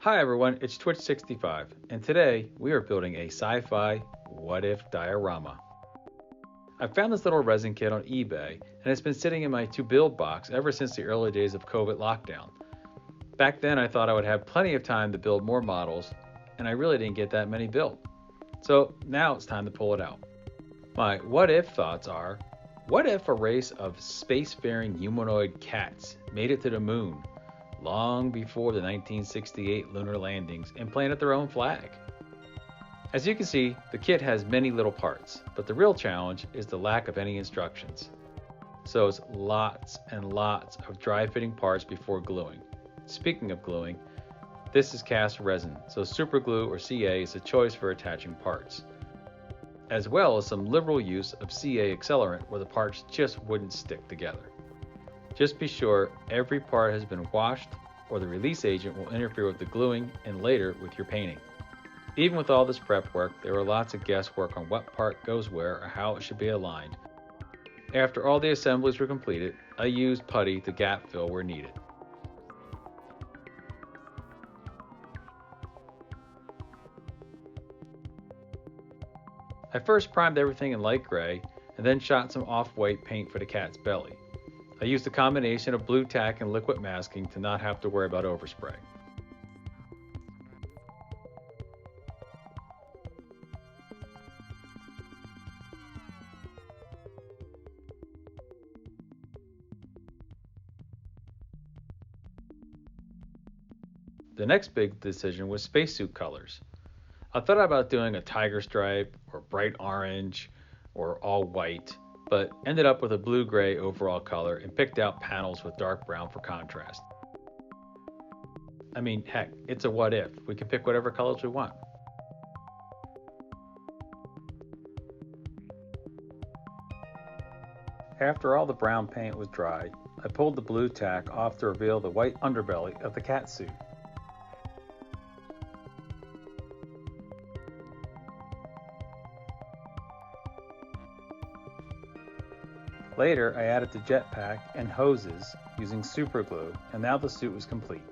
Hi everyone, it's Twitch65, and today we are building a sci-fi what-if diorama. I found this little resin kit on eBay, and it's been sitting in my to-build box ever since the early days of COVID lockdown. Back then I thought I would have plenty of time to build more models, and I really didn't get that many built. So now it's time to pull it out. My what-if thoughts are, what if a race of spacefaring humanoid cats made it to the moon long before the 1968 lunar landings and planted their own flag? As you can see, the kit has many little parts, but the real challenge is the lack of any instructions. So it's lots and lots of dry fitting parts before gluing. Speaking of gluing, this is cast resin, so super glue or CA is a choice for attaching parts, as well as some liberal use of CA accelerant where the parts just wouldn't stick together. Just be sure every part has been washed or the release agent will interfere with the gluing and later with your painting. Even with all this prep work, there were lots of guesswork on what part goes where or how it should be aligned. After all the assemblies were completed, I used putty to gap fill where needed. I first primed everything in light gray and then shot some off-white paint for the cat's belly. I used a combination of blue tack and liquid masking to not have to worry about overspray. The next big decision was spacesuit colors. I thought about doing a tiger stripe or bright orange or all white, but ended up with a blue-gray overall color and picked out panels with dark brown for contrast. I mean, heck, it's a what if. We can pick whatever colors we want. After all the brown paint was dry, I pulled the blue tack off to reveal the white underbelly of the cat suit. Later, I added the jetpack and hoses using super glue, and now the suit was complete.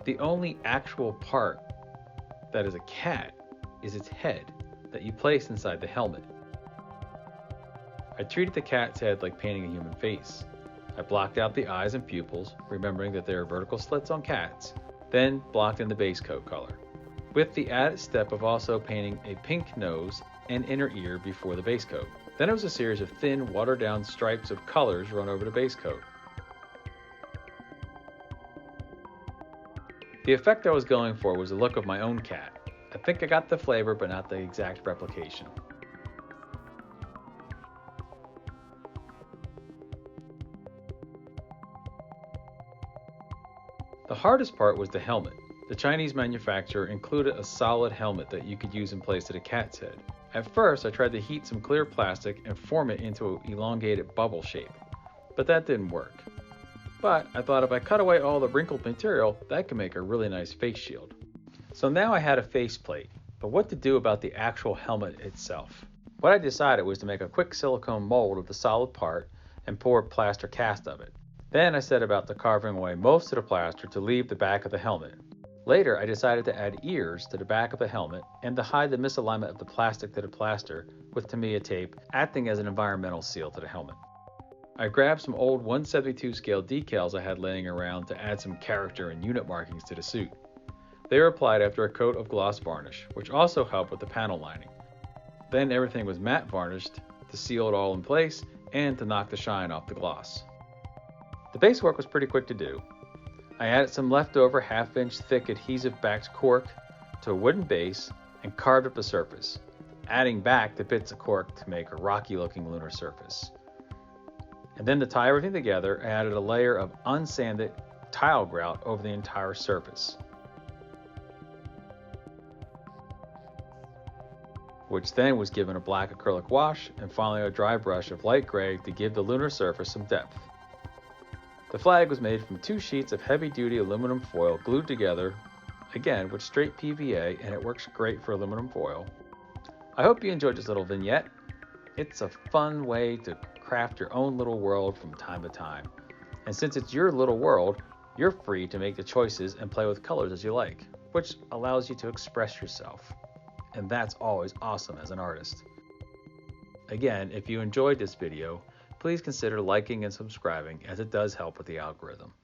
The only actual part that is a cat is its head that you place inside the helmet. I treated the cat's head like painting a human face. I blocked out the eyes and pupils, remembering that there are vertical slits on cats, then blocked in the base coat color, with the added step of also painting a pink nose and inner ear before the base coat. Then it was a series of thin, watered-down stripes of colors run over the base coat. The effect I was going for was the look of my own cat. I think I got the flavor, but not the exact replication. The hardest part was the helmet. The Chinese manufacturer included a solid helmet that you could use in place of the cat's head. At first, I tried to heat some clear plastic and form it into an elongated bubble shape, but that didn't work. But I thought if I cut away all the wrinkled material, that could make a really nice face shield. So now I had a faceplate, but what to do about the actual helmet itself? What I decided was to make a quick silicone mold of the solid part and pour a plaster cast of it. Then I set about to carving away most of the plaster to leave the back of the helmet. Later, I decided to add ears to the back of the helmet and to hide the misalignment of the plastic to the plaster with Tamiya tape, acting as an environmental seal to the helmet. I grabbed some old 1/72 scale decals I had laying around to add some character and unit markings to the suit. They were applied after a coat of gloss varnish, which also helped with the panel lining. Then everything was matte varnished to seal it all in place and to knock the shine off the gloss. The base work was pretty quick to do. I added some leftover 1/2-inch thick adhesive-backed cork to a wooden base and carved up the surface, adding back the bits of cork to make a rocky-looking lunar surface. And then to tie everything together, I added a layer of unsanded tile grout over the entire surface, which then was given a black acrylic wash and finally a dry brush of light gray to give the lunar surface some depth. The flag was made from 2 sheets of heavy-duty aluminum foil glued together, again with straight PVA, and it works great for aluminum foil. I hope you enjoyed this little vignette. It's a fun way to craft your own little world from time to time. And since it's your little world, you're free to make the choices and play with colors as you like. which allows you to express yourself. And that's always awesome as an artist. Again, if you enjoyed this video, please consider liking and subscribing as it does help with the algorithm.